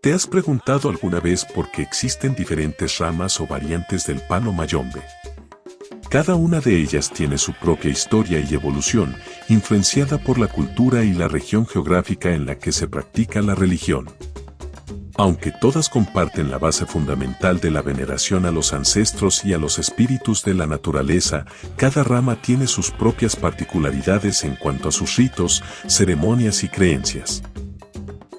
¿Te has preguntado alguna vez por qué existen diferentes ramas o variantes del palo mayombe? Cada una de ellas tiene su propia historia y evolución, influenciada por la cultura y la región geográfica en la que se practica la religión. Aunque todas comparten la base fundamental de la veneración a los ancestros y a los espíritus de la naturaleza, cada rama tiene sus propias particularidades en cuanto a sus ritos, ceremonias y creencias.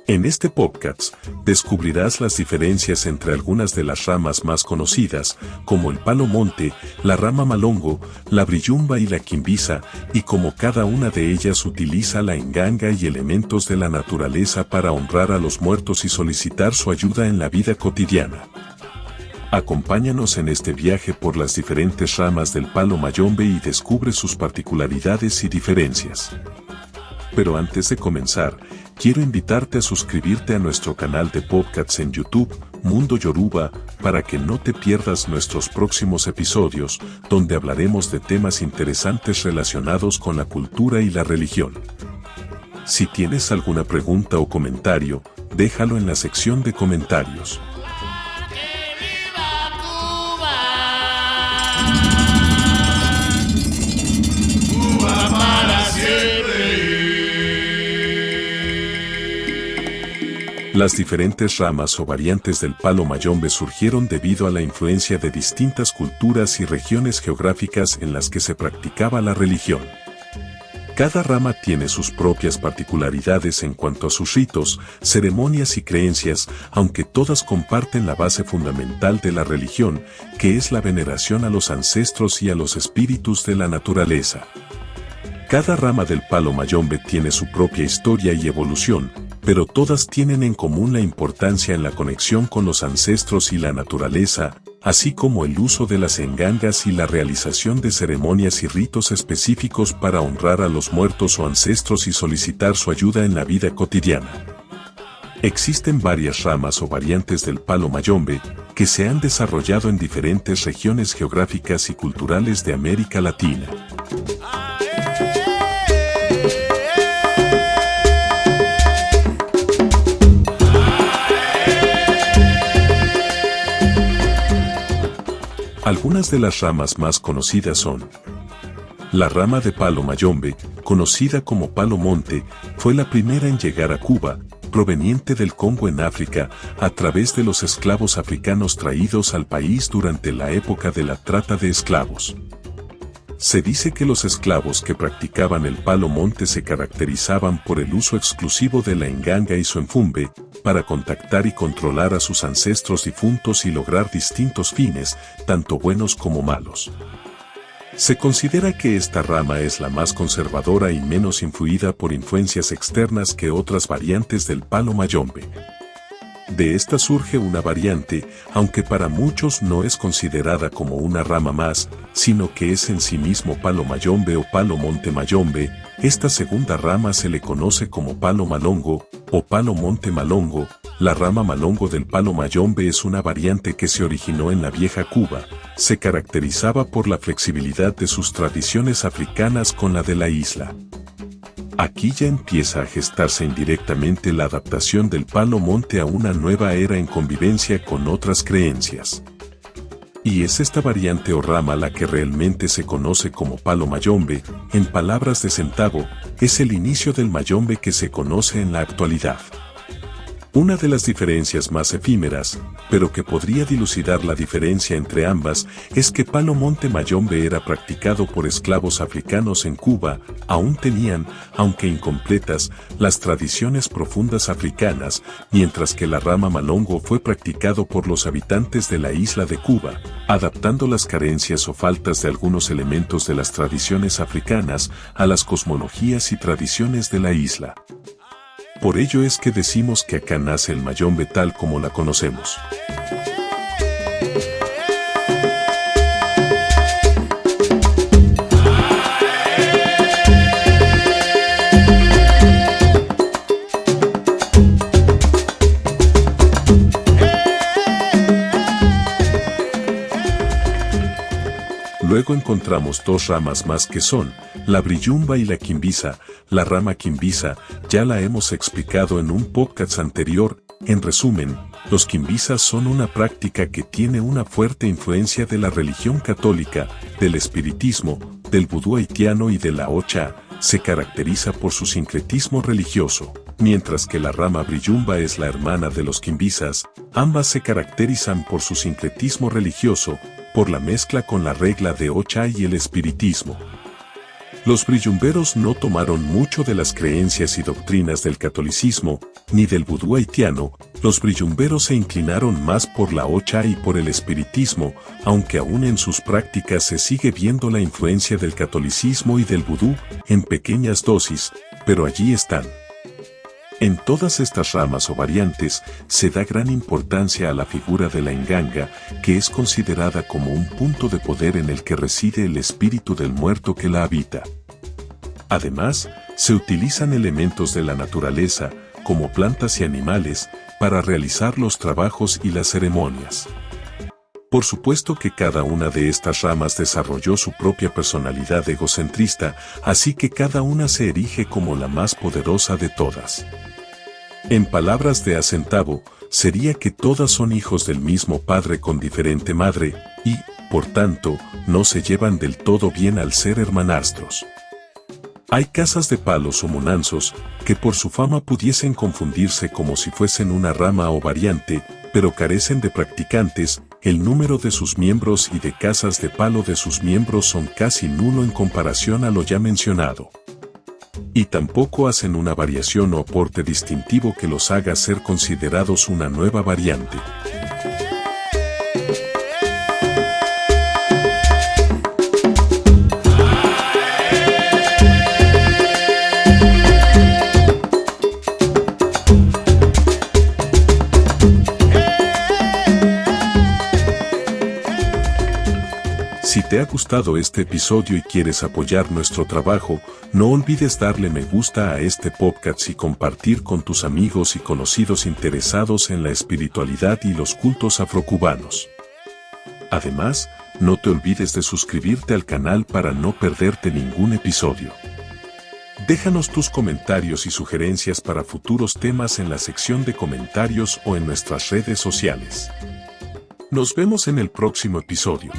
En este podcast, descubrirás las diferencias entre algunas de las ramas más conocidas, como el palo monte, la rama malongo, la brillumba y la quimbisa, y cómo cada una de ellas utiliza la enganga y elementos de la naturaleza para honrar a los muertos y solicitar su ayuda en la vida cotidiana. Acompáñanos en este viaje por las diferentes ramas del palo mayombe y descubre sus particularidades y diferencias. Pero antes de comenzar, quiero invitarte a suscribirte a nuestro canal de podcasts en YouTube, Mundo Yoruba, para que no te pierdas nuestros próximos episodios, donde hablaremos de temas interesantes relacionados con la cultura y la religión. Si tienes alguna pregunta o comentario, déjalo en la sección de comentarios. Las diferentes ramas o variantes del palo mayombe surgieron debido a la influencia de distintas culturas y regiones geográficas en las que se practicaba la religión. Cada rama tiene sus propias particularidades en cuanto a sus ritos, ceremonias y creencias, aunque todas comparten la base fundamental de la religión, que es la veneración a los ancestros y a los espíritus de la naturaleza. Cada rama del palo mayombe tiene su propia historia y evolución, pero todas tienen en común la importancia en la conexión con los ancestros y la naturaleza, así como el uso de las engangas y la realización de ceremonias y ritos específicos para honrar a los muertos o ancestros y solicitar su ayuda en la vida cotidiana. Existen varias ramas o variantes del palo mayombe que se han desarrollado en diferentes regiones geográficas y culturales de América Latina. Algunas de las ramas más conocidas son: la rama de palo mayombe, conocida como palo monte, fue la primera en llegar a Cuba, proveniente del Congo en África, a través de los esclavos africanos traídos al país durante la época de la trata de esclavos. Se dice que los esclavos que practicaban el palo monte se caracterizaban por el uso exclusivo de la enganga y su enfumbe, para contactar y controlar a sus ancestros difuntos y lograr distintos fines, tanto buenos como malos. Se considera que esta rama es la más conservadora y menos influida por influencias externas que otras variantes del palo mayombe. De esta surge una variante, aunque para muchos no es considerada como una rama más, sino que es en sí mismo palo mayombe o palo monte mayombe. Esta segunda rama se le conoce como palo malongo o palo monte malongo. La rama malongo del palo mayombe es una variante que se originó en la vieja Cuba. Se caracterizaba por la flexibilidad de sus tradiciones africanas con la de la isla. Aquí ya empieza a gestarse indirectamente la adaptación del palo monte a una nueva era en convivencia con otras creencias. Y es esta variante o rama la que realmente se conoce como palo mayombe. En palabras de Centavo, es el inicio del mayombe que se conoce en la actualidad. Una de las diferencias más efímeras, pero que podría dilucidar la diferencia entre ambas, es que palo monte mayombe era practicado por esclavos africanos en Cuba. Aún tenían, aunque incompletas, las tradiciones profundas africanas, mientras que la rama malongo fue practicado por los habitantes de la isla de Cuba, adaptando las carencias o faltas de algunos elementos de las tradiciones africanas a las cosmologías y tradiciones de la isla. Por ello es que decimos que acá nace el mayombe tal como la conocemos. Luego encontramos dos ramas más que son La brillumba y la quimbisa, la rama quimbisa, ya la hemos explicado en un podcast anterior. En resumen, los quimbisas son una práctica que tiene una fuerte influencia de la religión católica, del espiritismo, del vudú haitiano y de la ocha. Se caracteriza por su sincretismo religioso, mientras que la rama brillumba es la hermana de los quimbisas. Ambas se caracterizan por su sincretismo religioso, por la mezcla con la regla de ocha y el espiritismo. Los brillumberos no tomaron mucho de las creencias y doctrinas del catolicismo, ni del vudú haitiano. Los brillumberos se inclinaron más por la ocha y por el espiritismo, aunque aún en sus prácticas se sigue viendo la influencia del catolicismo y del vudú, en pequeñas dosis, pero allí están. En todas estas ramas o variantes, se da gran importancia a la figura de la nganga, que es considerada como un punto de poder en el que reside el espíritu del muerto que la habita. Además, se utilizan elementos de la naturaleza, como plantas y animales, para realizar los trabajos y las ceremonias. Por supuesto que cada una de estas ramas desarrolló su propia personalidad egocentrista, así que cada una se erige como la más poderosa de todas. En palabras de Acentavo, sería que todas son hijos del mismo padre con diferente madre, y, por tanto, no se llevan del todo bien al ser hermanastros. Hay casas de palos o monanzos, que por su fama pudiesen confundirse como si fuesen una rama o variante, pero carecen de practicantes. El número de sus miembros y de casas de palo de sus miembros son casi nulo en comparación a lo ya mencionado. Y tampoco hacen una variación o aporte distintivo que los haga ser considerados una nueva variante. Si te ha gustado este episodio y quieres apoyar nuestro trabajo, no olvides darle me gusta a este podcast y compartir con tus amigos y conocidos interesados en la espiritualidad y los cultos afrocubanos. Además, no te olvides de suscribirte al canal para no perderte ningún episodio. Déjanos tus comentarios y sugerencias para futuros temas en la sección de comentarios o en nuestras redes sociales. Nos vemos en el próximo episodio.